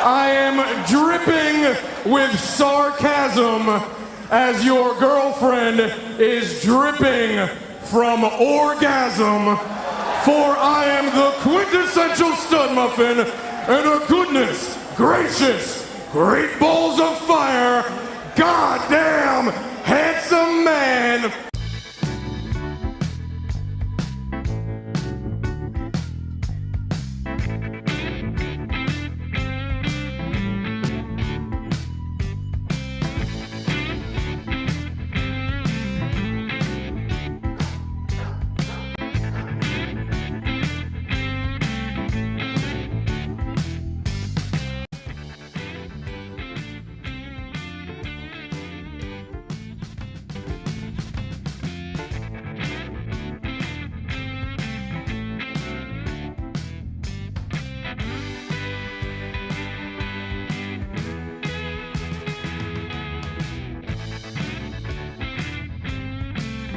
I am dripping with sarcasm as your girlfriend is dripping from orgasm, for I am the quintessential stud muffin and a goodness gracious, great balls of fire, goddamn handsome man.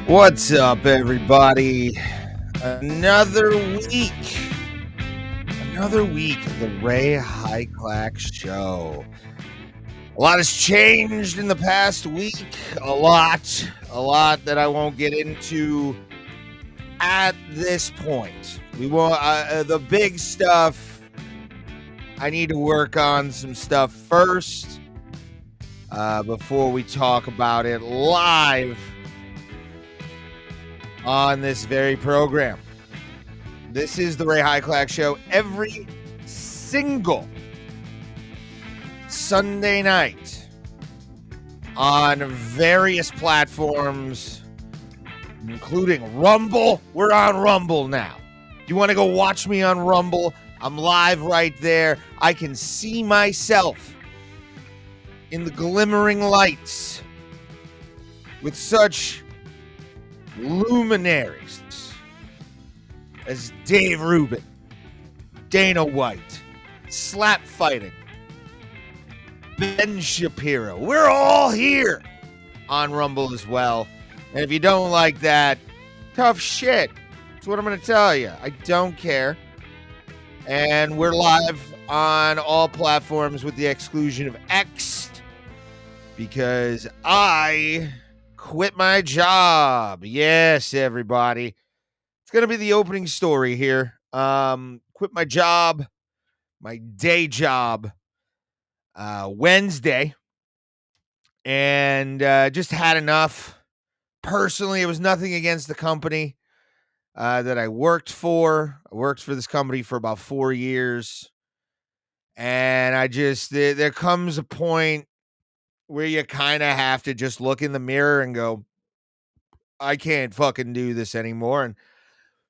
What's up, everybody? Another week of the Ray Hyclak show. A lot has changed in the past week. A lot that I won't get into at this point. We want the big stuff. I need to work on some stuff first before we talk about it live on this very program. This is the Ray Hyclak show every single Sunday night on various platforms, including Rumble. We're on Rumble now. You want to go watch me on Rumble? I'm live right there. I can see myself in the glimmering lights with such luminaries as Dave Rubin, Dana White, Slap Fighting, Ben Shapiro. We're all here on Rumble as well. And if you don't like that, tough shit. That's what I'm going to tell you. I don't care. And we're live on all platforms with the exclusion of X, because I quit my job. Yes, everybody. It's going to be the opening story here. Quit my job, my day job, Wednesday, and just had enough. Personally, it was nothing against the company that I worked for. I worked for this company for about 4 years, and there comes a point where you kind of have to just look in the mirror and go, I can't fucking do this anymore. And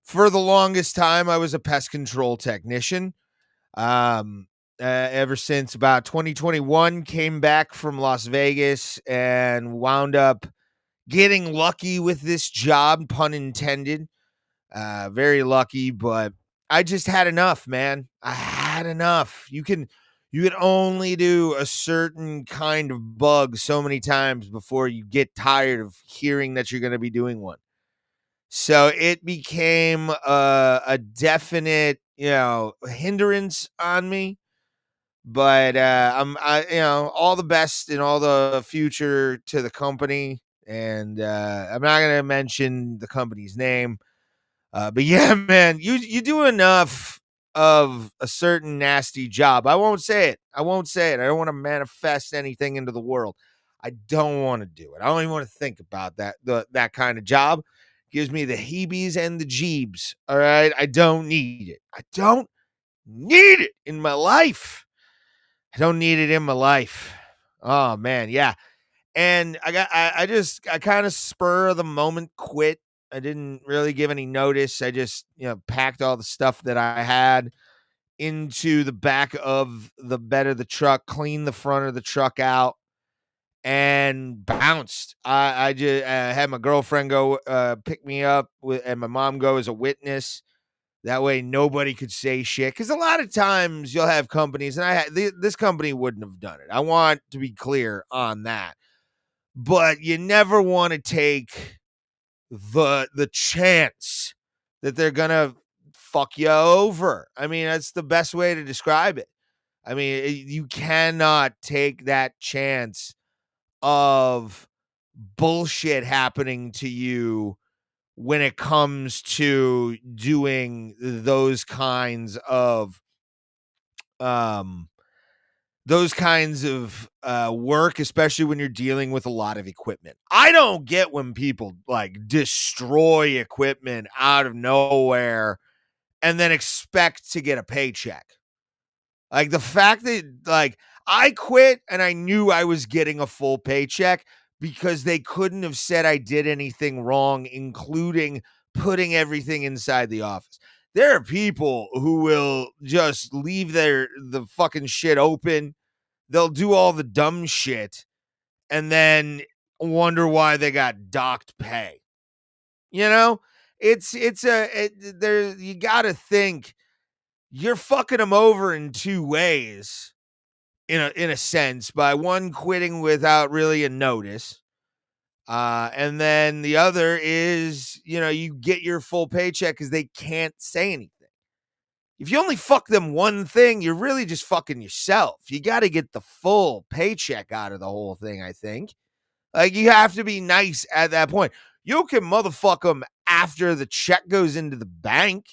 for the longest time, I was a pest control technician. Ever since about 2021, came back from Las Vegas and wound up getting lucky with this job, pun intended. Very lucky, but I just had enough, man. I had enough. You can only do a certain kind of bug so many times before you get tired of hearing that you're going to be doing one. So it became a definite, hindrance on me. But all the best in all the future to the company, and I'm not going to mention the company's name. But yeah, man, you do enough of a certain nasty job. I won't say it. I don't want to manifest anything into the world. I don't want to do it. I don't even want to think about that kind of job. Gives me the heebies and the jeebs. All right. I don't need it. I don't need it in my life. Oh man. Yeah. And I kind of spur of the moment quit. I didn't really give any notice. I just, packed all the stuff that I had into the back of the bed of the truck, cleaned the front of the truck out, and bounced. I just had my girlfriend go pick me up, and my mom go as a witness. That way nobody could say shit. Because a lot of times you'll have companies, and this company wouldn't have done it. I want to be clear on that. But you never want to take the chance that they're gonna fuck you over. I mean, that's the best way to describe it. I mean, you cannot take that chance of bullshit happening to you when it comes to doing um those kinds of work, especially when you're dealing with a lot of equipment. I don't get when people like destroy equipment out of nowhere and then expect to get a paycheck. Like the fact that like I quit and I knew I was getting a full paycheck because they couldn't have said I did anything wrong, including putting everything inside the office. There are people who will just leave the fucking shit open. They'll do all the dumb shit and then wonder why they got docked pay. You know, there you got to think you're fucking them over in two ways in a sense, by one quitting without really a notice. And then the other is, you get your full paycheck because they can't say anything. If you only fuck them one thing, you're really just fucking yourself. You got to get the full paycheck out of the whole thing, I think. Like, you have to be nice at that point. You can motherfuck them after the check goes into the bank.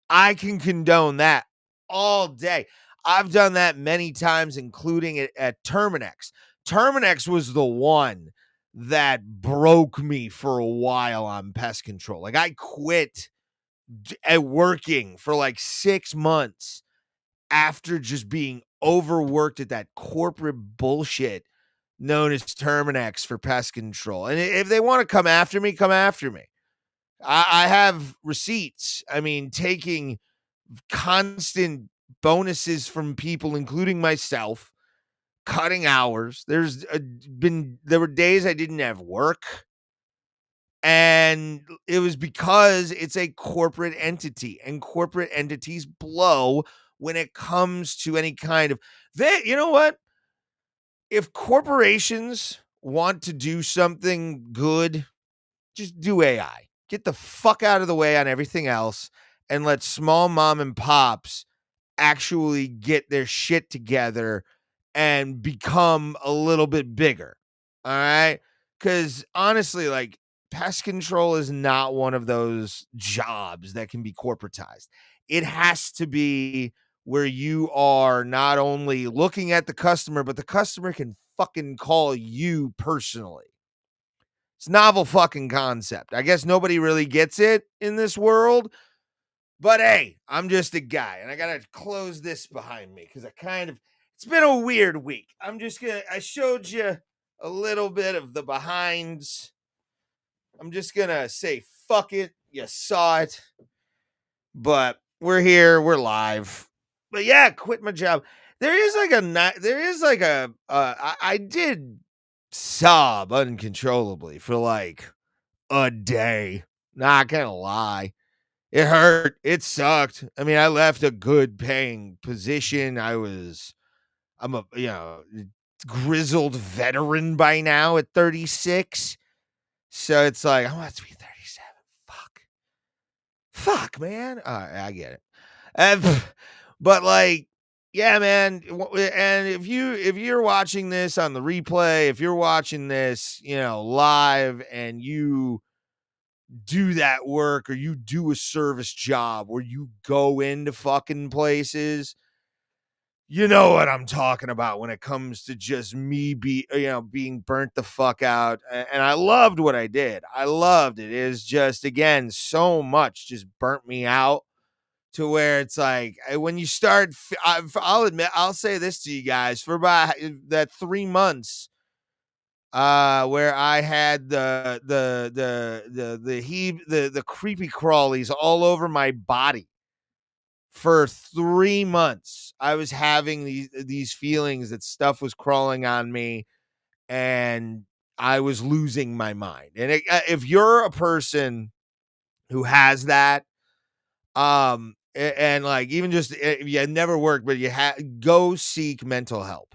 I can condone that all day. I've done that many times, including it at Terminex. Terminex was the one that broke me for a while on pest control. Like, I quit at working for like 6 months after just being overworked at that corporate bullshit known as Terminex for pest control. And if they want to come after me, come after me. I have receipts. I mean, taking constant bonuses from people, including myself, cutting hours. There were days I didn't have work. And it was because it's a corporate entity, and corporate entities blow when it comes to any kind of you know what? If corporations want to do something good, just do AI. Get the fuck out of the way on everything else and let small mom and pops actually get their shit together and become a little bit bigger. All right? Because honestly, like, pest control is not one of those jobs that can be corporatized. It has to be where you are not only looking at the customer, but the customer can fucking call you personally. It's a novel fucking concept. I guess nobody really gets it in this world, but hey, I'm just a guy, and I gotta close this behind me because it's been a weird week. I showed you a little bit of the behinds. I'm just gonna say, fuck it. You saw it, but we're here, we're live. But yeah, quit my job. I did sob uncontrollably for like a day. Not gonna lie. It hurt. It sucked. I mean, I left a good paying position. I'm a, grizzled veteran by now at 36. So it's like, I want to be 37. Fuck, man. I get it. But like, yeah, man. And if you're watching this on the replay, if you're watching this, live, and you do that work, or you do a service job where you go into fucking places, you know what I'm talking about when it comes to just me being burnt the fuck out. And I loved what I did. I loved it. It is just, again, so much just burnt me out to where it's like, when you start, I'll admit, I'll say this to you guys, for about that 3 months, where I had the creepy crawlies all over my body for 3 months. I was having these feelings that stuff was crawling on me, and I was losing my mind. And if you're a person who has that, and like, even just if you never worked, but go seek mental help.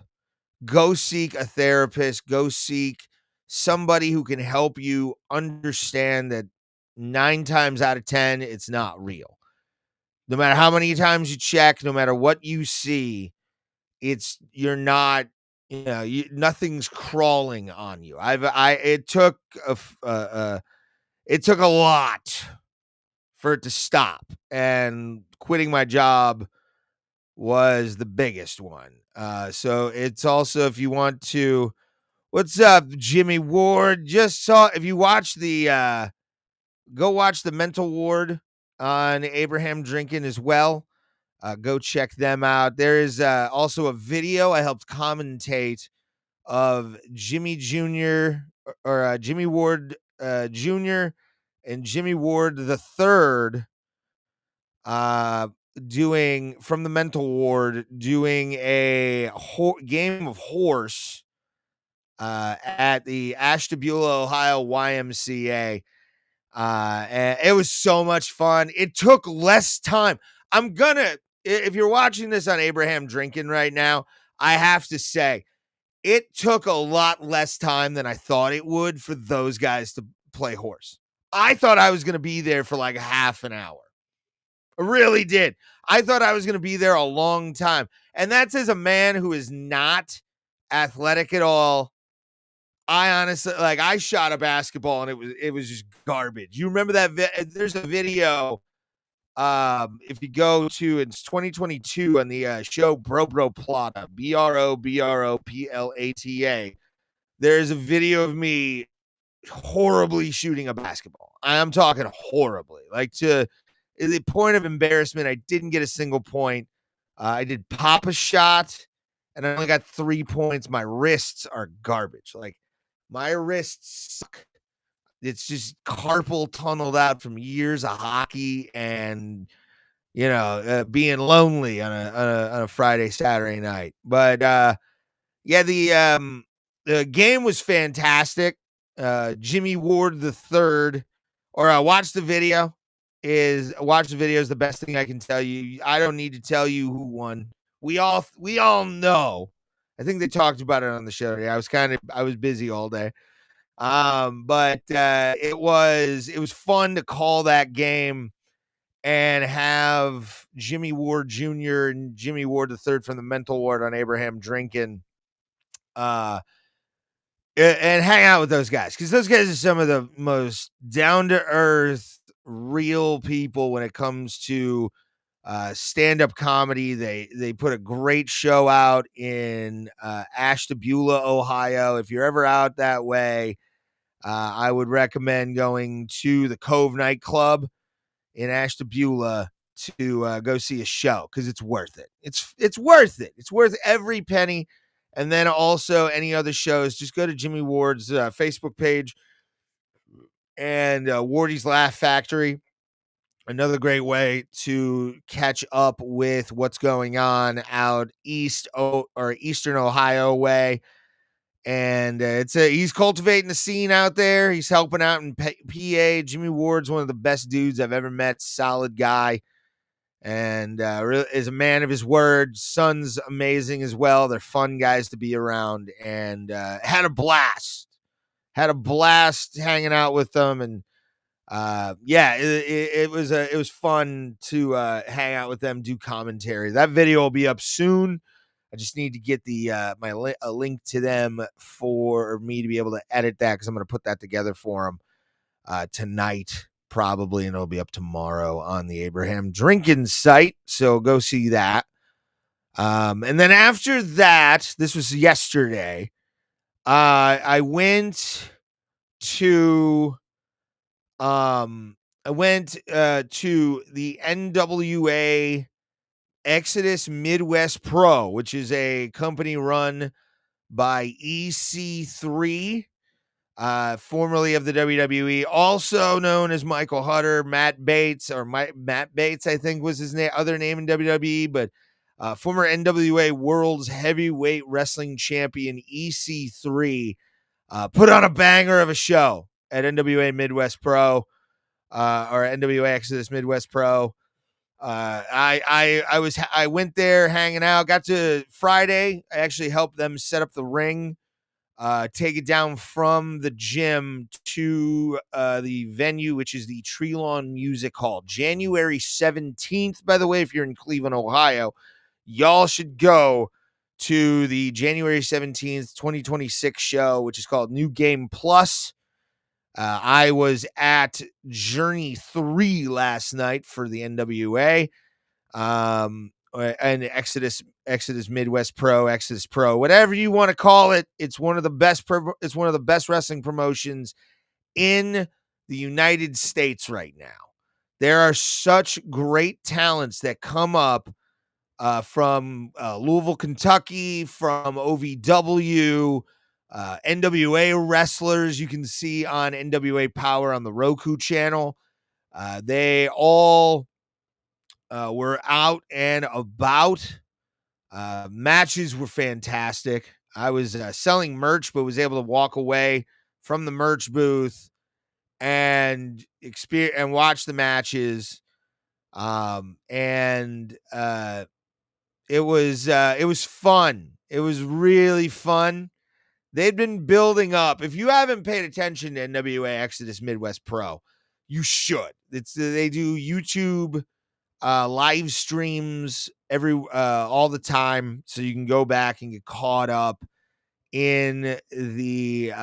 Go seek a therapist. Go seek somebody who can help you understand that 9 times out of 10, it's not real. No matter how many times you check, no matter what you see, you're not, nothing's crawling on you. It took it took a lot for it to stop, and quitting my job was the biggest one. So it's also, if you want to, what's up, Jimmy Ward? Just saw, if you watch the, go watch the Mental Ward on Abraham Drinking as well. Go check them out. There is also a video I helped commentate of Jimmy Jr. or Jimmy Ward Jr. and Jimmy Ward the third doing, from the Mental Ward, doing a game of horse at the Ashtabula, Ohio YMCA. And it was so much fun. It took less time. If you're watching this on Abraham Drinking right now, I have to say, it took a lot less time than I thought it would for those guys to play horse. I thought I was going to be there for like half an hour. I really did. I thought I was going to be there a long time. And that's as a man who is not athletic at all. I honestly, like, I shot a basketball and it was just garbage. You remember that? There's a video. If you go to, it's 2022 on the show Bro Plata, BROBROPLATA. There's a video of me horribly shooting a basketball. I'm talking horribly, like to the point of embarrassment. I didn't get a single point. I did pop a shot and I only got 3 points. My wrists are garbage. Like, my wrists suck. It's just carpal tunneled out from years of hockey and, being lonely on a Friday, Saturday night. But yeah, the game was fantastic. Jimmy Ward the third, or watch the video. Watch the video is the best thing I can tell you. I don't need to tell you who won. We all know. I think they talked about it on the show today. I was busy all day. But it was fun to call that game and have Jimmy Ward Jr. and Jimmy Ward III from the Mental Ward on Abraham Drinking, and hang out with those guys, because those guys are some of the most down-to-earth, real people when it comes to stand-up comedy. They put a great show out in Ashtabula, Ohio. If you're ever out that way, I would recommend going to the Cove nightclub in Ashtabula to go see a show, because it's worth it. It's worth it. It's worth every penny. And then also any other shows, just go to Jimmy Ward's Facebook page and Wardy's Laugh Factory. Another great way to catch up with what's going on out east or Eastern Ohio way. And he's cultivating the scene out there. He's helping out in PA. Jimmy Ward's one of the best dudes I've ever met. Solid guy. And really is a man of his word. Son's amazing as well. They're fun guys to be around. And had a blast. Had a blast hanging out with them. And it was fun to hang out with them, do commentary. That video will be up soon. I just need to get the a link to them for me to be able to edit that, because I'm going to put that together for them tonight probably, and it'll be up tomorrow on the Abraham Drinking site. So go see that. And then after that, this was yesterday, I went to the NWA Exodus Midwest Pro, which is a company run by EC3, formerly of the WWE, also known as Michael Hutter. Matt Bates, I think was his other name in WWE, but former NWA World's Heavyweight Wrestling Champion EC3 put on a banger of a show at NWA Midwest Pro, or NWA Exodus Midwest Pro. I went there hanging out, got to Friday. I actually helped them set up the ring, take it down from the gym to the venue, which is the Tree Lawn Music Hall. January 17th, by the way, if you're in Cleveland, Ohio, y'all should go to the January 17th, 2026 show, which is called New Game Plus. I was at Journey 3 last night for the NWA. And Exodus Midwest Pro, Exodus Pro, whatever you want to call it. It's one of the best wrestling promotions in the United States right now. There are such great talents that come up from Louisville, Kentucky, from OVW, NWA wrestlers you can see on NWA Power on the Roku channel. They all were out and about. Matches were fantastic. I was selling merch, but was able to walk away from the merch booth and watch the matches. It was fun. It was really fun. They've been building up. If you haven't paid attention to NWA Exodus Midwest Pro, you should. They do YouTube live streams all the time, so you can go back and get caught up in the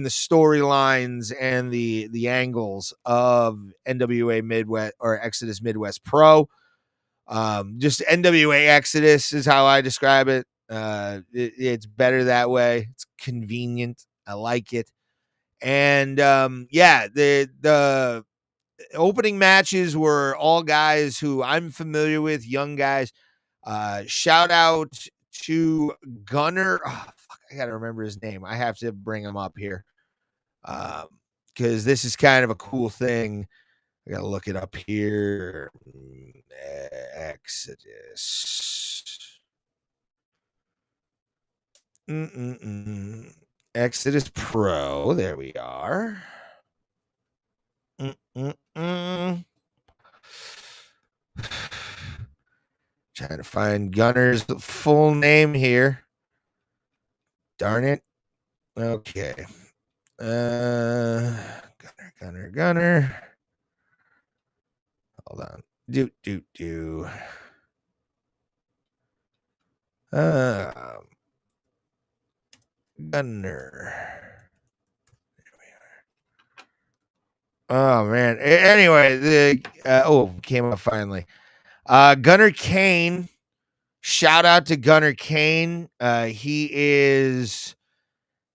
storylines and the angles of NWA Midwest or Exodus Midwest Pro. Just NWA Exodus is how I describe it. It's better that way. It's convenient. I like it. And the opening matches were all guys who I'm familiar with, young guys. Shout out to Gunner. Oh, fuck, I gotta remember his name. I have to bring him up here because this is kind of a cool thing. I gotta look it up here. Exodus. Exodus Pro. There we are. Trying to find Gunner's full name here. Darn it. Okay. Gunner. Hold on. Gunner. Oh man. Anyway, came up finally. Gunner Kane. Shout out to Gunner Kane. He is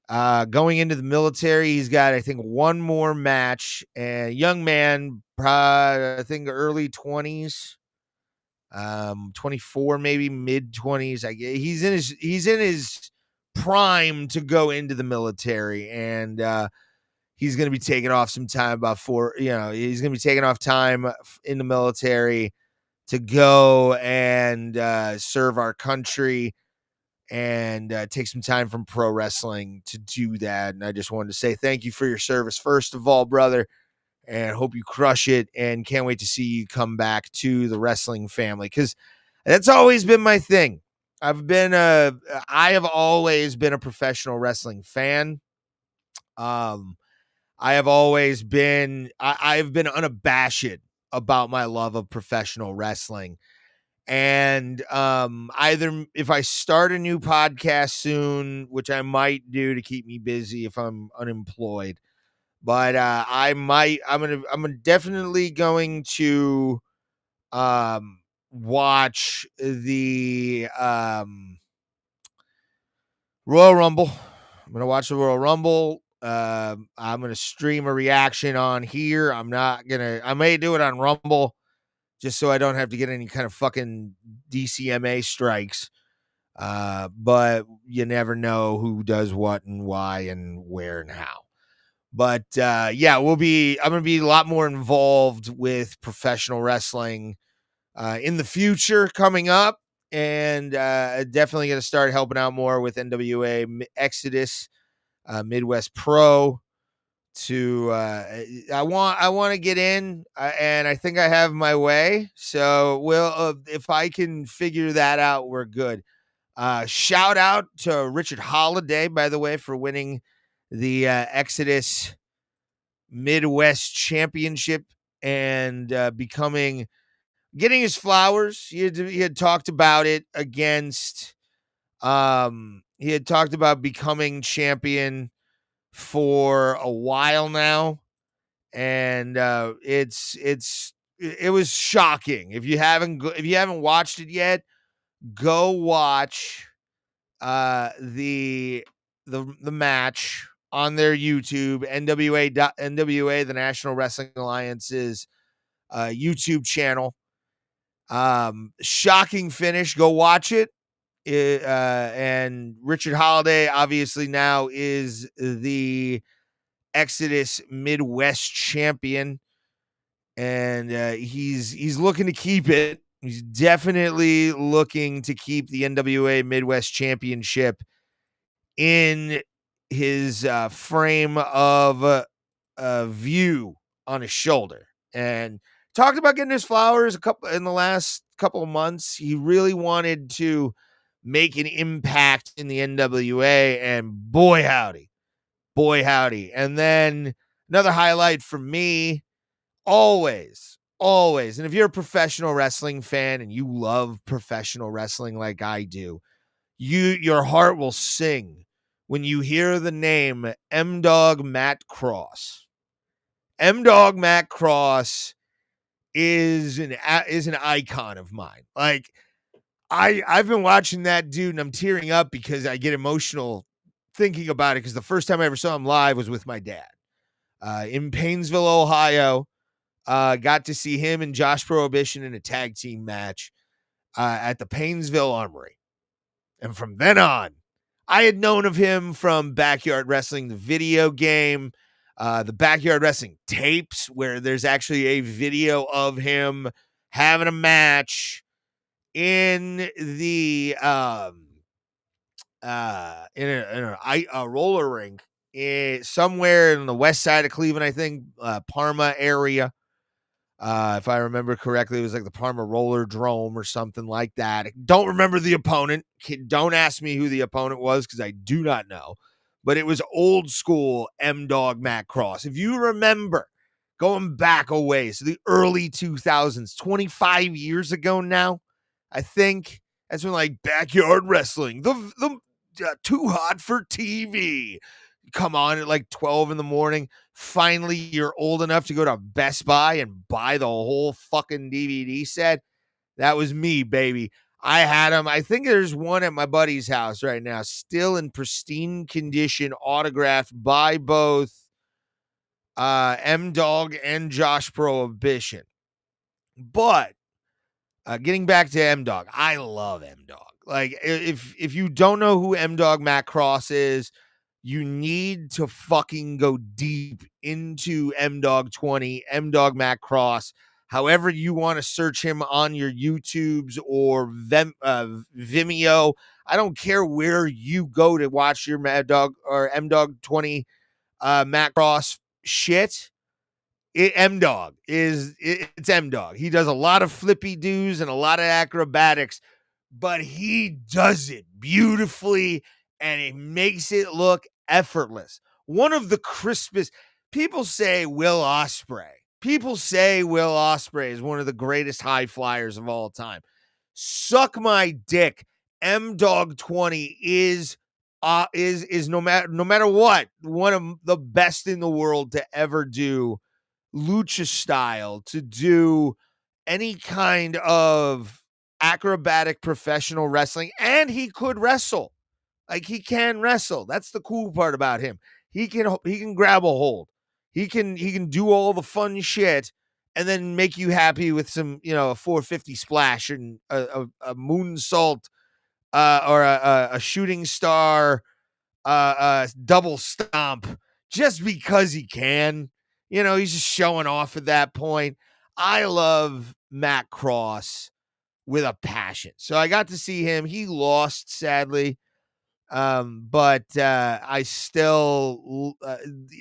going into the military. He's got, I think, one more match. Young man, I think early 20s, 24, maybe mid 20s. He's in his prime to go into the military, and he's going to be taking off some time he's going to be taking off time in the military to go and serve our country and take some time from pro wrestling to do that. And I just wanted to say thank you for your service, first of all, brother, and hope you crush it, and can't wait to see you come back to the wrestling family, because that's always been my thing. I have always been a professional wrestling fan. I have always been, I've been unabashed about my love of professional wrestling. And either if I start a new podcast soon, which I might do to keep me busy if I'm unemployed, but I'm definitely going to watch the Royal Rumble. I'm going to watch the Royal Rumble. I'm going to stream a reaction on here. I may do it on Rumble, just so I don't have to get any kind of fucking DCMA strikes. But you never know who does what and why and where and how. But I'm going to be a lot more involved with professional wrestling in the future coming up. And definitely going to start helping out more with NWA Exodus Midwest Pro. I want to get in, and I think I have my way. So if I can figure that out, we're good. Shout out to Richard Holiday, by the way, for winning the Exodus Midwest Championship and getting his flowers. He had talked about it against He had talked about becoming champion for a while now, and it was shocking. If you haven't watched it yet, go watch the match on their YouTube, NWA, the National Wrestling Alliance's YouTube channel. Shocking finish. Go watch it. And Richard Holiday obviously now is the Exodus Midwest champion, and he's looking to keep it. He's definitely looking to keep the NWA Midwest Championship in his frame of view on his shoulder. And talked about getting his flowers in the last couple of months. He really wanted to make an impact in the NWA, and boy howdy. And then another highlight for me, always. And if you're a professional wrestling fan and you love professional wrestling like I do, your heart will sing when you hear the name M-Dog Matt Cross. M-Dog Matt Cross is an icon of mine. Like, I've been watching that dude and I'm tearing up because I get emotional thinking about it, because the first time I ever saw him live was with my dad in Painesville, Ohio. Got to see him and Josh Prohibition in a tag team match at the Painesville Armory. And from then on, I had known of him from Backyard Wrestling, the video game, the Backyard Wrestling tapes, where there's actually a video of him having a match in the in a roller rink somewhere in the west side of Cleveland, I think, Parma area. If I remember correctly, it was like the Parma Roller Drome or something like that. Don't remember the opponent. Don't ask me who the opponent was, because I do not know. But it was old school M-Dog Matt Cross. If you remember, going back a ways to the early 2000s, 25 years ago now, I think that's when, like, Backyard Wrestling, the Too Hot for TV, come on at like 12 in the morning. Finally, you're old enough to go to Best Buy and buy the whole fucking DVD set. That was me, baby. I had them. I think there's one at my buddy's house right now, still in pristine condition, autographed by both M-Dog and Josh Prohibition. But getting back to M-Dog, I love M-Dog. Like, if you don't know who M-Dog Matt Cross is, you need to fucking go deep into M-Dog 20, M-Dog Matt Cross, however you want to search him on your YouTubes or Vimeo. I don't care where you go to watch your Mad Dog or M-Dog 20 Matt Cross shit. M-Dog it's M-Dog. He does a lot of flippy doos and a lot of acrobatics, but he does it beautifully and it makes it look effortless. One of the crispest. People say Will Ospreay. People say Will Ospreay is one of the greatest high flyers of all time. Suck my dick. M-Dog 20 is no matter what, one of the best in the world to ever do lucha style, to do any kind of acrobatic professional wrestling. And he could wrestle. Like, he can wrestle. That's the cool part about him. He can grab a hold. He can do all the fun shit and then make you happy with some, a 450 splash and a moonsault or a shooting star double stomp, just because he can. He's just showing off at that point. I love Matt Cross with a passion. So I got to see him. He lost, sadly. But I still,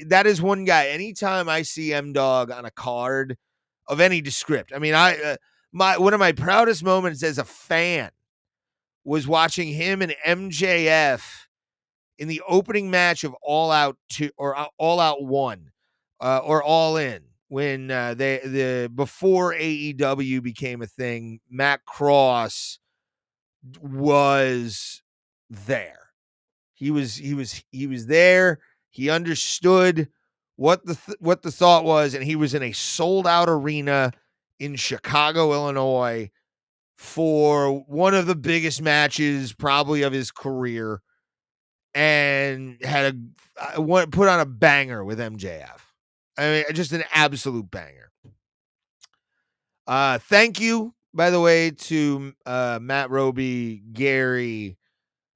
that is one guy. Anytime I see M-Dog on a card of any descript, I mean, one of my proudest moments as a fan was watching him and MJF in the opening match of All Out 2 or All Out 1 or All In, when before AEW became a thing. Matt Cross was there. He was there. He understood what the thought was, and he was in a sold out arena in Chicago, Illinois, for one of the biggest matches probably of his career, and had put on a banger with MJF. I mean, just an absolute banger. Thank you, by the way, to Matt Roby, Gary,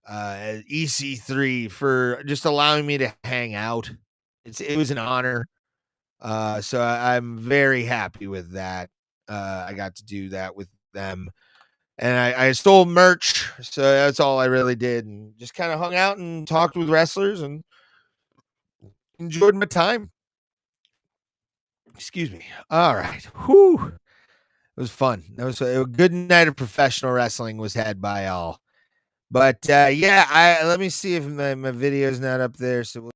EC3 for just allowing me to hang out. It was an honor. So I'm very happy with that. I got to do that with them. And I stole merch, so that's all I really did, and just kind of hung out and talked with wrestlers and enjoyed my time. Excuse me. All right. Whew. It was fun. That was a good night of professional wrestling was had by all. But yeah, let me see if my video is not up there. So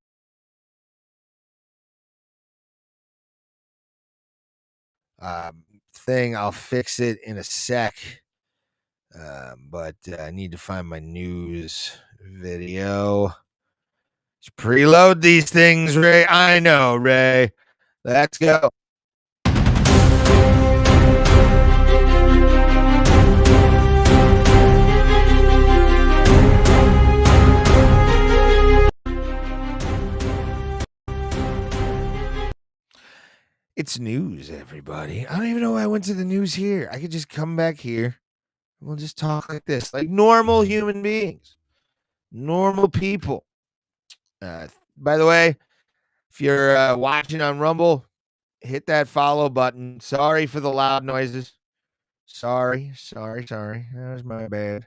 I'll fix it in a sec. But I need to find my news video. Just preload these things, Ray. I know, Ray. Let's go. It's news, everybody. I don't even know why I went to the news here. I could just come back here. We'll just talk like this, like normal human beings, normal people. By the way, if you're watching on Rumble, hit that follow button. Sorry for the loud noises. Sorry. That was my bad.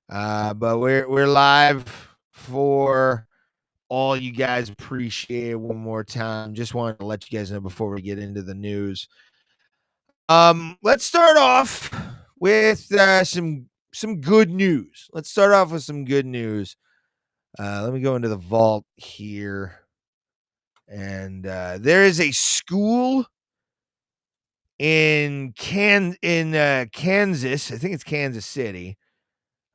But we're live for all you guys. Appreciate it one more time. Just wanted to let you guys know before we get into the news. Let's start off with some good news. Let me go into the vault here. And there is a school in Kansas. I think it's Kansas City.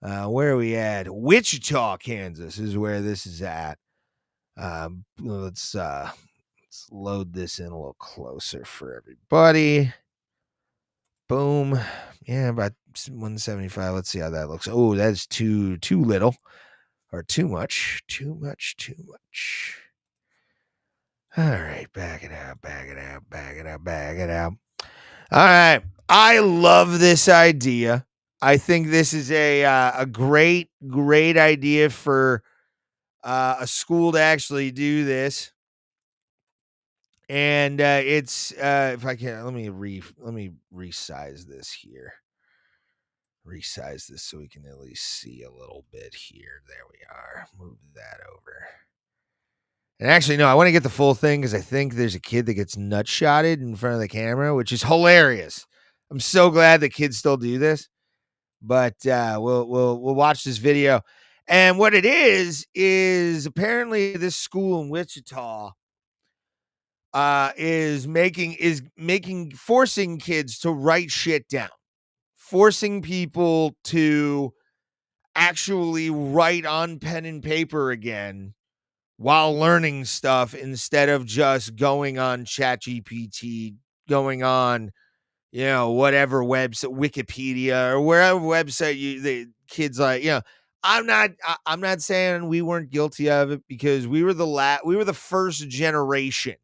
Where are we at? Wichita, Kansas is where this is at. Let's load this in a little closer for everybody. Boom. Yeah, about 175. Let's see how that looks. Oh, that's too little or too much. All right, back it out. All right. I love this idea. I think this is a great idea for a school to actually do this. And it's if I can, let me resize this here. Resize this so we can at least see a little bit here. There we are. Move that over. And actually, no, I want to get the full thing because I think there's a kid that gets nut shotted in front of the camera, which is hilarious. I'm so glad that kids still do this. But we'll watch this video. And what it is apparently this school in Wichita is forcing kids to write shit down, forcing people to actually write on pen and paper again while learning stuff instead of just going on ChatGPT, going on, whatever website, Wikipedia or wherever website the kids like, I'm not saying we weren't guilty of it because we were the first generation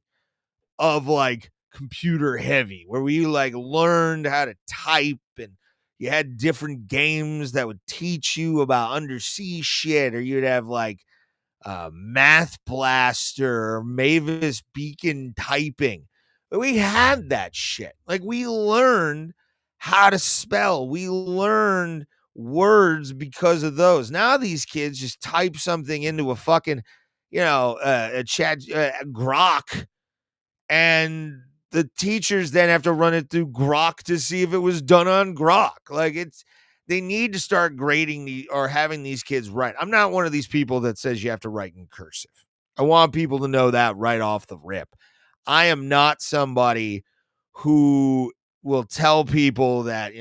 of like computer heavy where we like learned how to type, and you had different games that would teach you about undersea shit, or you'd have like Math Blaster or Mavis Beacon typing. But we had that shit. Like we learned how to spell. We learned words because of those. Now these kids just type something into a fucking, a chat Grok, and the teachers then have to run it through Grok to see if it was done on Grok. Like they need to start grading or having these kids write. I'm not one of these people that says you have to write in cursive. I want people to know that right off the rip. I am not somebody who will tell people that,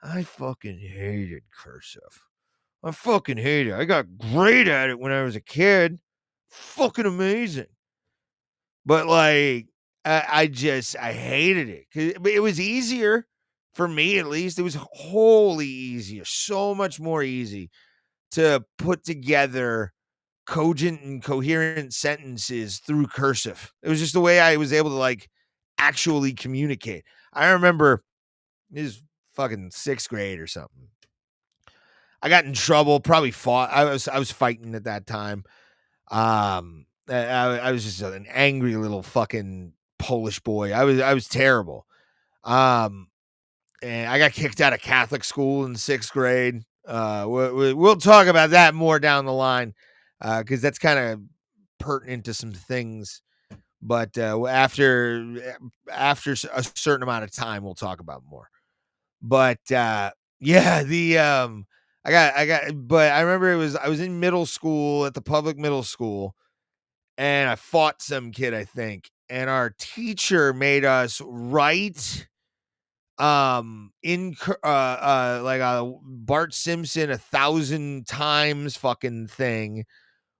I fucking hated cursive. I fucking hate it. I got great at it when I was a kid. Fucking amazing. But like, I hated it. But it was easier for me, at least. It was wholly easier, so much more easy to put together cogent and coherent sentences through cursive. It was just the way I was able to like actually communicate. I remember it was fucking 6th grade or something. I got in trouble, probably fought. I was fighting at that time. I was just an angry little fucking Polish boy. I was terrible. And I got kicked out of Catholic school in 6th grade. We'll talk about that more down the line, because that's kind of pertinent to some things. But after a certain amount of time, we'll talk about more. But yeah, but I remember I was in middle school at the public middle school, and I fought some kid, I think, and our teacher made us write like a Bart Simpson 1,000 times fucking thing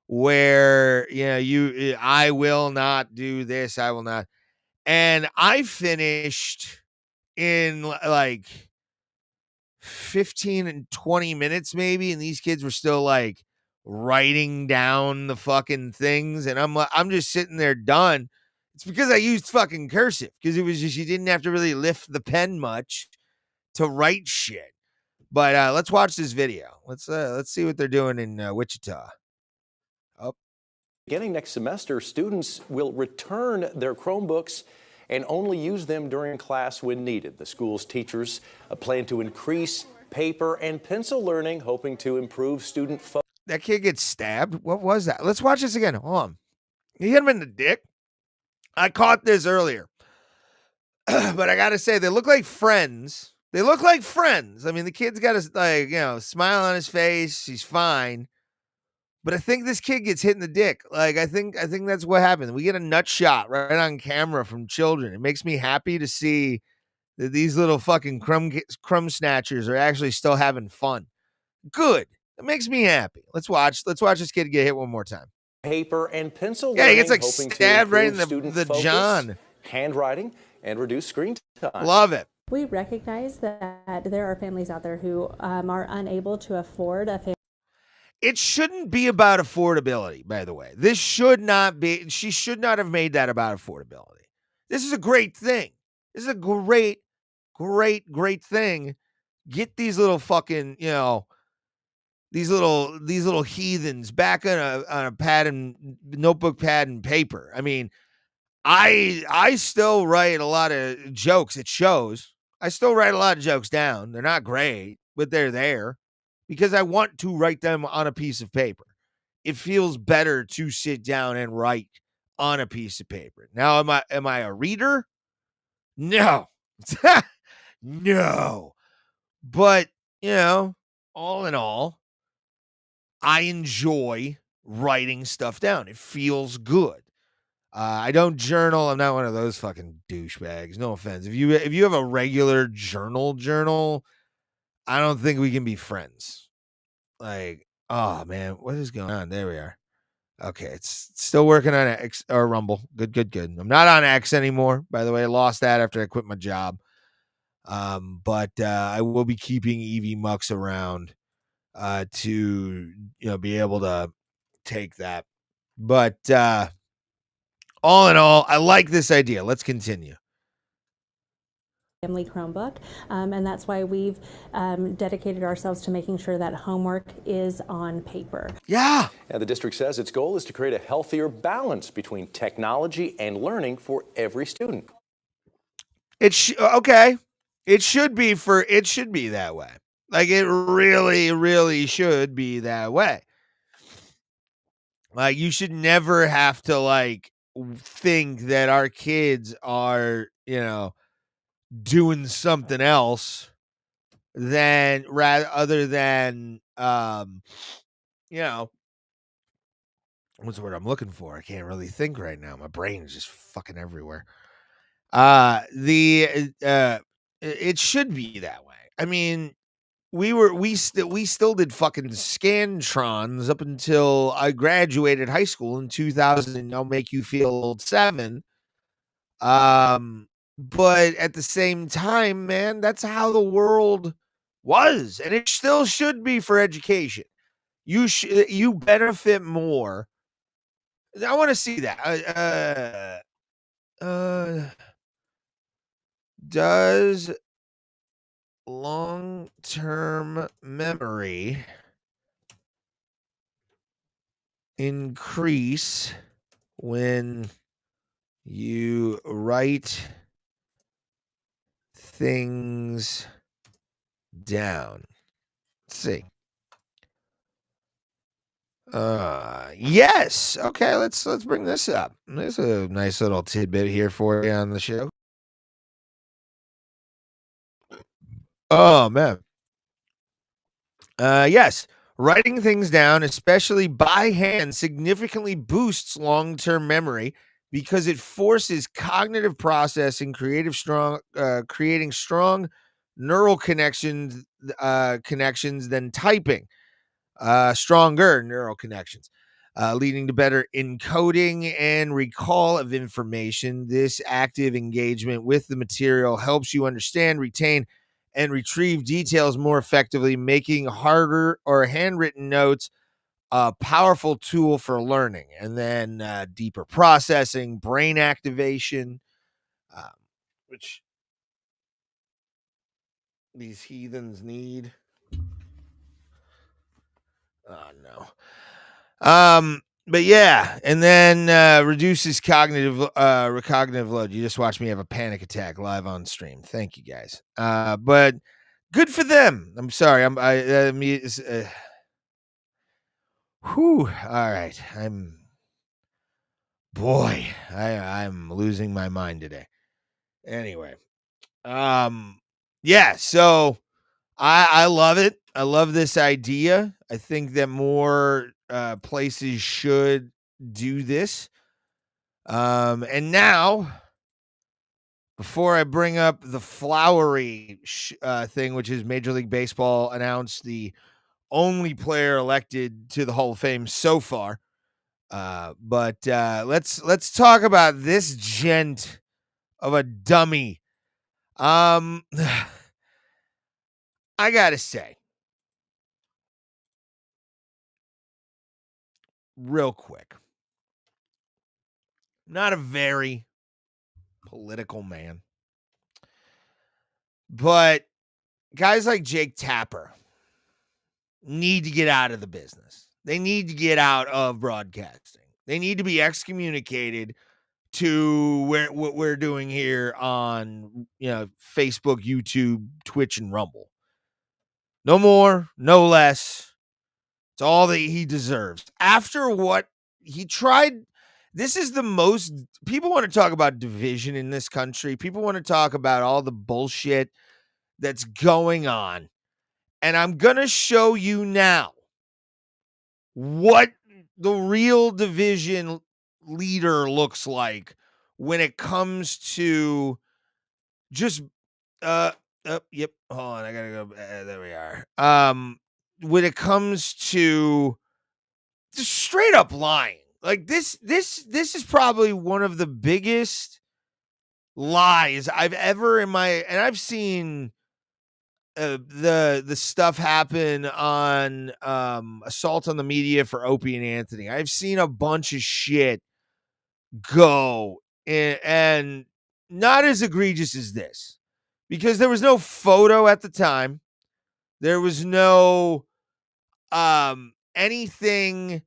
where I will not do this, I will not. And I finished in like 15 and 20 minutes maybe, and these kids were still like writing down the fucking things, and I'm just sitting there done. It's because I used fucking cursive, because it was just, you didn't have to really lift the pen much to write shit. But let's watch this video. Let's see what they're doing in Wichita. Oh. Beginning next semester, students will return their Chromebooks and only use them during class when needed. The school's teachers plan to increase paper and pencil learning, hoping to improve student focus. That kid gets stabbed. What was that? Let's watch this again. Hold on. He hit him in the dick. I caught this earlier. But I got to say, they look like friends. They look like friends. I mean, the kid's got a smile on his face. He's fine. But I think this kid gets hit in the dick. Like, I think that's what happened. We get a nut shot right on camera from children. It makes me happy to see that these little fucking crumb snatchers are actually still having fun. Good. It makes me happy. Let's watch this kid get hit one more time. Paper and pencil learning. Yeah, he gets like hoping stabbed right in the focus, John. Handwriting, and reduce screen time. Love it. We recognize that there are families out there who are unable to afford a family. It shouldn't be about affordability, by the way. This should not be. She should not have made that about affordability. This is a great thing. This is a great, great, great thing. Get these little fucking, these little heathens back on a pad and notebook pad and paper. I mean, I still write a lot of jokes at shows. I still write a lot of jokes down. They're not great, but they're there because I want to write them on a piece of paper. It feels better to sit down and write on a piece of paper. Now, am I a reader? No. No. But, all in all, I enjoy writing stuff down. It feels good. I don't journal. I'm not one of those fucking douchebags. No offense. If you have a regular journal, I don't think we can be friends. Like, oh man, what is going on? There we are. Okay, it's still working on X or Rumble. Good. I'm not on X anymore. By the way, I lost that after I quit my job. But I will be keeping Evie Mux around to be able to take that. But all in all, I like this idea. Let's continue. Family Chromebook, and that's why we've dedicated ourselves to making sure that homework is on paper. Yeah. And the district says its goal is to create a healthier balance between technology and learning for every student. Okay. It should be that way. Like, it really, really should be that way. Like, you should never have to like think that our kids are, doing something else other than what's the word I'm looking for? I can't really think right now. My brain is just fucking everywhere. It should be that way. I mean, we still did fucking Scantrons up until I graduated high school in 2000, and I'll make you feel old 7. But at the same time, man, that's how the world was, and it still should be for education. You benefit more. I want to see that. Does long-term memory increase when you write things down? Let's see. Yes. Okay, let's bring this up. There's a nice little tidbit here for you on the show. Oh man. Yes. Writing things down, especially by hand, significantly boosts long-term memory because it forces cognitive processing, creating strong neural connections than typing. Stronger neural connections, leading to better encoding and recall of information. This active engagement with the material helps you understand, retain, and retrieve details more effectively, making harder or handwritten notes a powerful tool for learning. And then deeper processing, brain activation, which these heathens need. Oh no. But yeah, and then reduces cognitive load. You just watched me have a panic attack live on stream. Thank you guys. But good for them. I'm sorry. Whew. All right. I'm losing my mind today. Anyway. Yeah, so I love it. I love this idea. I think that more places should do this. And now, before I bring up the flowery thing, which is Major League Baseball announced the only player elected to the Hall of Fame so far. But let's talk about this gent of a dummy. I gotta say, real quick, not a very political man, but guys like Jake Tapper need to get out of the business. They need to get out of broadcasting. They need to be excommunicated to what we're doing here on, Facebook, YouTube, Twitch, and Rumble. No more, no less. It's all that he deserves. After what he tried, this is the most, people want to talk about division in this country. People want to talk about all the bullshit that's going on. And I'm going to show you now what the real division leader looks like when it comes to just, yep. Hold on. I got to go. There we are. When it comes to just straight up lying, like this is probably one of the biggest lies I've ever and I've seen the stuff happen on Assault on the Media for Opie and Anthony. I've seen a bunch of shit go and not as egregious as this, because there was no photo at the time. There was no anything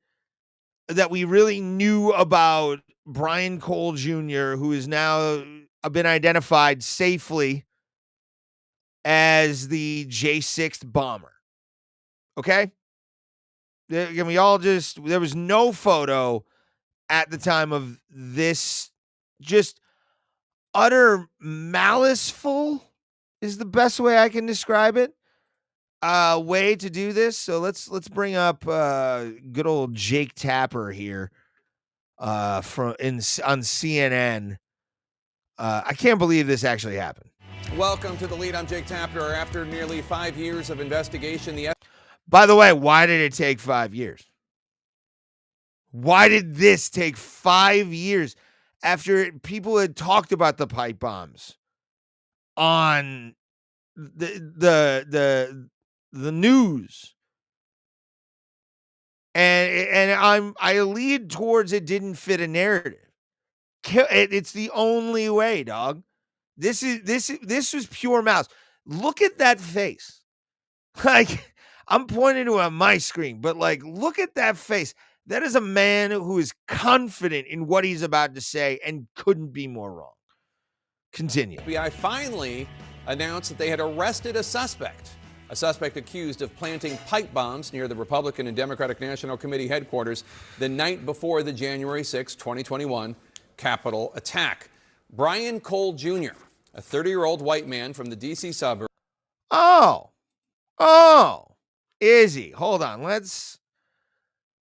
that we really knew about Brian Cole Jr., who is now been identified safely as the J6th bomber. Okay? Can we all just, there was no photo at the time of this, just utter maliceful is the best way I can describe it. Way to do this. So let's bring up good old Jake Tapper here on CNN. I can't believe this actually happened. Welcome to The Lead. I'm Jake Tapper. After nearly 5 years of investigation, the By the way, why did it take 5 years? Why did this take 5 years after people had talked about the pipe bombs on the news? And I lead towards it didn't fit a narrative. It's the only way, dog. This was pure malice. Look at that face. Like, I'm pointing to my screen, but like, look at that face. That is a man who is confident in what he's about to say and couldn't be more wrong. Continue. FBI finally announced that they had arrested a suspect accused of planting pipe bombs near the Republican and Democratic National Committee headquarters the night before the January 6, 2021 Capitol attack. Brian Cole Jr., a 30-year-old white man from the D.C. suburb. Oh, Izzy, hold on. Let's,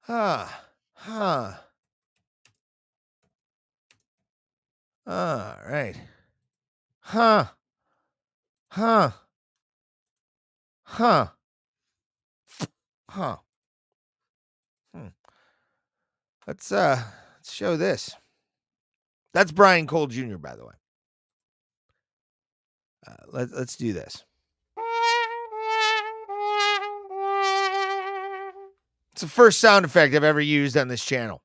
All right. Let's show this. That's Brian Cole Jr., by the way. Let's do this. It's the first sound effect I've ever used on this channel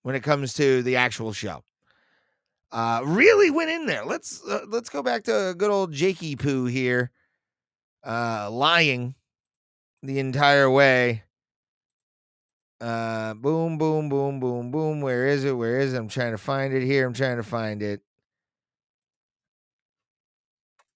when it comes to the actual show. Really went in there. Let's go back to good old Jakey Poo here, lying the entire way. Boom, boom, boom, boom, boom. Where is it? Where is it? I'm trying to find it here. I'm trying to find it.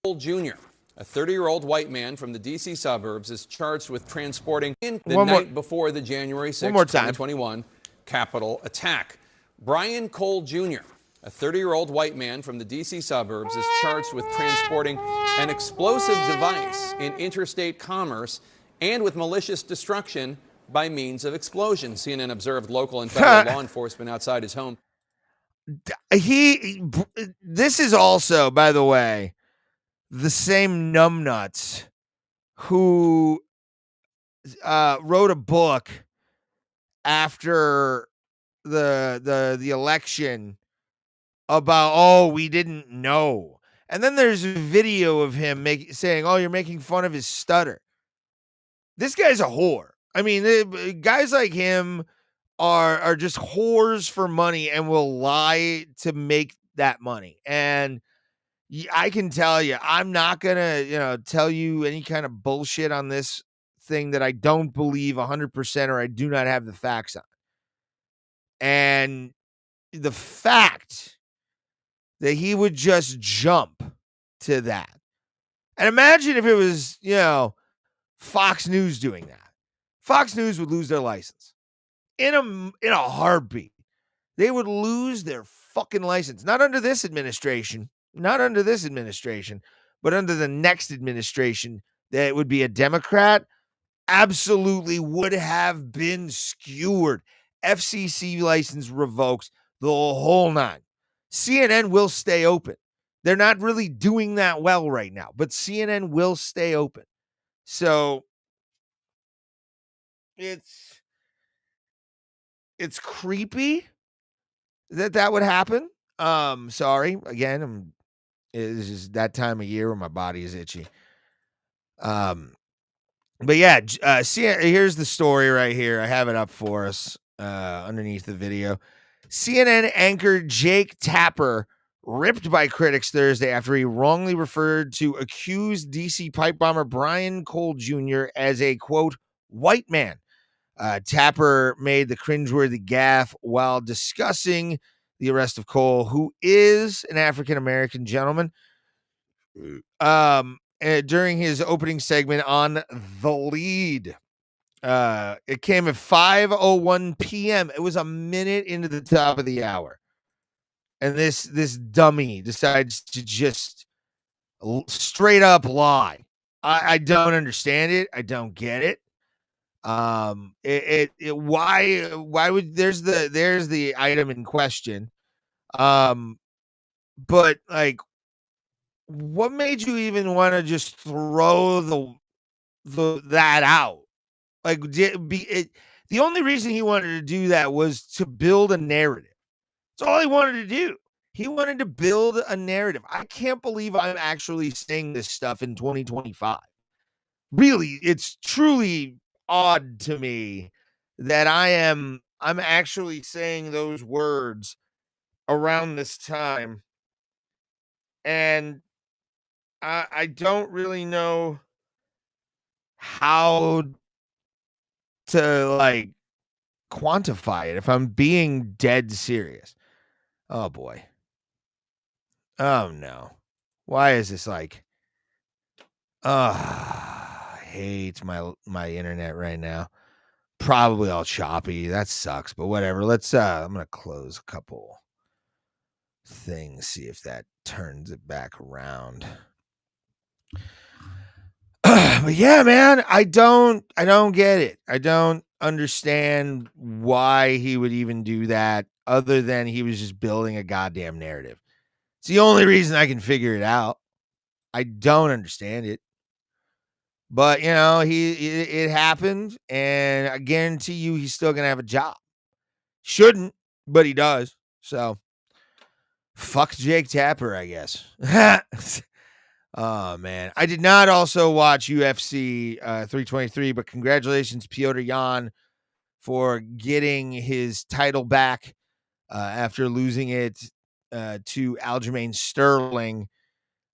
Cole Jr., a 30-year-old white man from the D.C. suburbs, is charged with transporting the night before the January 6, 2021 Capitol attack. Brian Cole Jr., a 30-year-old white man from the D.C. suburbs, is charged with transporting an explosive device in interstate commerce and with malicious destruction by means of explosion. CNN observed local and federal law enforcement outside his home. This is also, by the way, the same numbnuts who wrote a book after the election about, oh, we didn't know. And then there's a video of him saying, oh, you're making fun of his stutter. This guy's a whore. I mean, guys like him are just whores for money and will lie to make that money. And I can tell you, I'm not going to, tell you any kind of bullshit on this thing that I don't believe 100% or I do not have the facts on. And the fact that he would just jump to that. And imagine if it was, Fox News doing that. Fox News would lose their license in a heartbeat. They would lose their fucking license. Not under this administration, but under the next administration that would be a Democrat, absolutely would have been skewered. FCC license revoked, the whole nine. CNN will stay open. They're not really doing that well right now, but CNN will stay open. So it's creepy that would happen. Sorry. Again, it's just that time of year where my body is itchy. But yeah, here's the story right here. I have it up for us underneath the video. CNN anchor Jake Tapper ripped by critics Thursday after he wrongly referred to accused DC pipe bomber Brian Cole Jr. as a, quote, white man. Tapper made the cringeworthy gaffe while discussing the arrest of Cole, who is an African-American gentleman. During his opening segment on The Lead. It came at 5:01 p.m. It was a minute into the top of the hour. And this dummy decides to just straight up lie. I don't understand it. I don't get it. Why would there's the item in question. But like, what made you even want to just throw that out? Like, the only reason he wanted to do that was to build a narrative. That's all he wanted to do. He wanted to build a narrative. I can't believe I'm actually saying this stuff in 2025. Really, it's truly odd to me that I'm actually saying those words around this time. And I don't really know how to like quantify it if I'm being dead serious. Oh boy. Oh no. Why is this like I hate my internet right now. Probably all choppy. That sucks, but whatever. Let's I'm gonna close a couple things, see if that turns it back around. But yeah, man, I don't get it. I don't understand why he would even do that, other than he was just building a goddamn narrative. It's the only reason I can figure it out. I don't understand it. But, you know, it happened, and I guarantee you he's still going to have a job. Shouldn't, but he does. So, fuck Jake Tapper, I guess. Oh, man. I did not also watch UFC 323, but congratulations, Piotr Jan, for getting his title back after losing it to Aljamain Sterling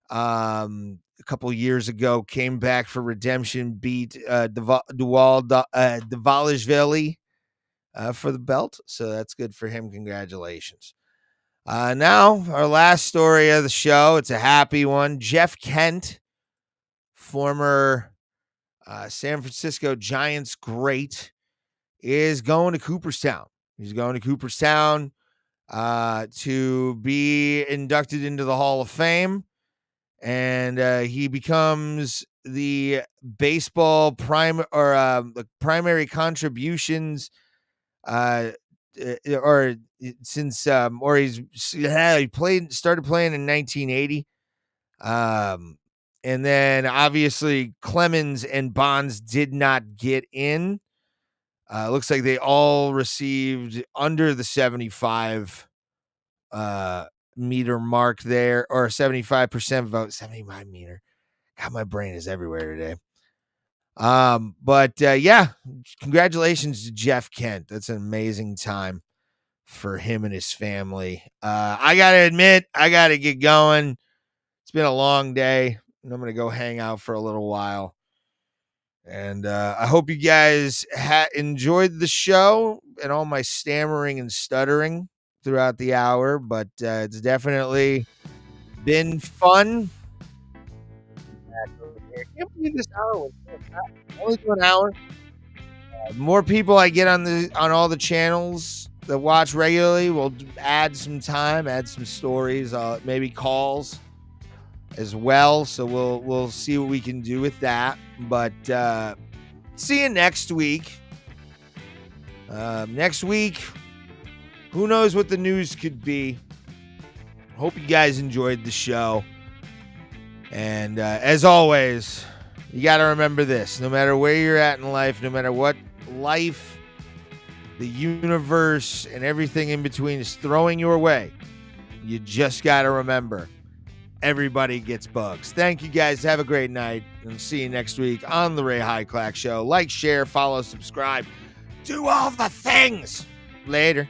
a couple years ago. Came back for redemption, beat Dvalishvili for the belt. So that's good for him. Congratulations. Now, our last story of the show. It's a happy one. Jeff Kent, former San Francisco Giants great, is going to Cooperstown. He's going to Cooperstown to be inducted into the Hall of Fame. And he becomes the baseball primary contributions he started playing in 1980. And then obviously Clemens and Bonds did not get in. Looks like they all received under the 75 meter mark there, or 75% vote. 75 meter. God, my brain is everywhere today. But yeah, congratulations to Jeff Kent. That's an amazing time for him and his family. I gotta admit, I gotta get going. It's been a long day, and I'm gonna go hang out for a little while. And I hope you guys enjoyed the show and all my stammering and stuttering throughout the hour, but it's definitely been fun. I can't believe this hour was only 1 hour. More people I get on all the channels that watch regularly will add some time, add some stories, maybe calls as well. So we'll see what we can do with that. But see you next week. Next week, who knows what the news could be. Hope you guys enjoyed the show. And as always, you got to remember this. No matter where you're at in life, no matter what life, the universe, and everything in between is throwing your way, you just got to remember, everybody gets bugs. Thank you guys. Have a great night. And see you next week on the Ray Hyclak Show. Like, share, follow, subscribe. Do all the things. Later.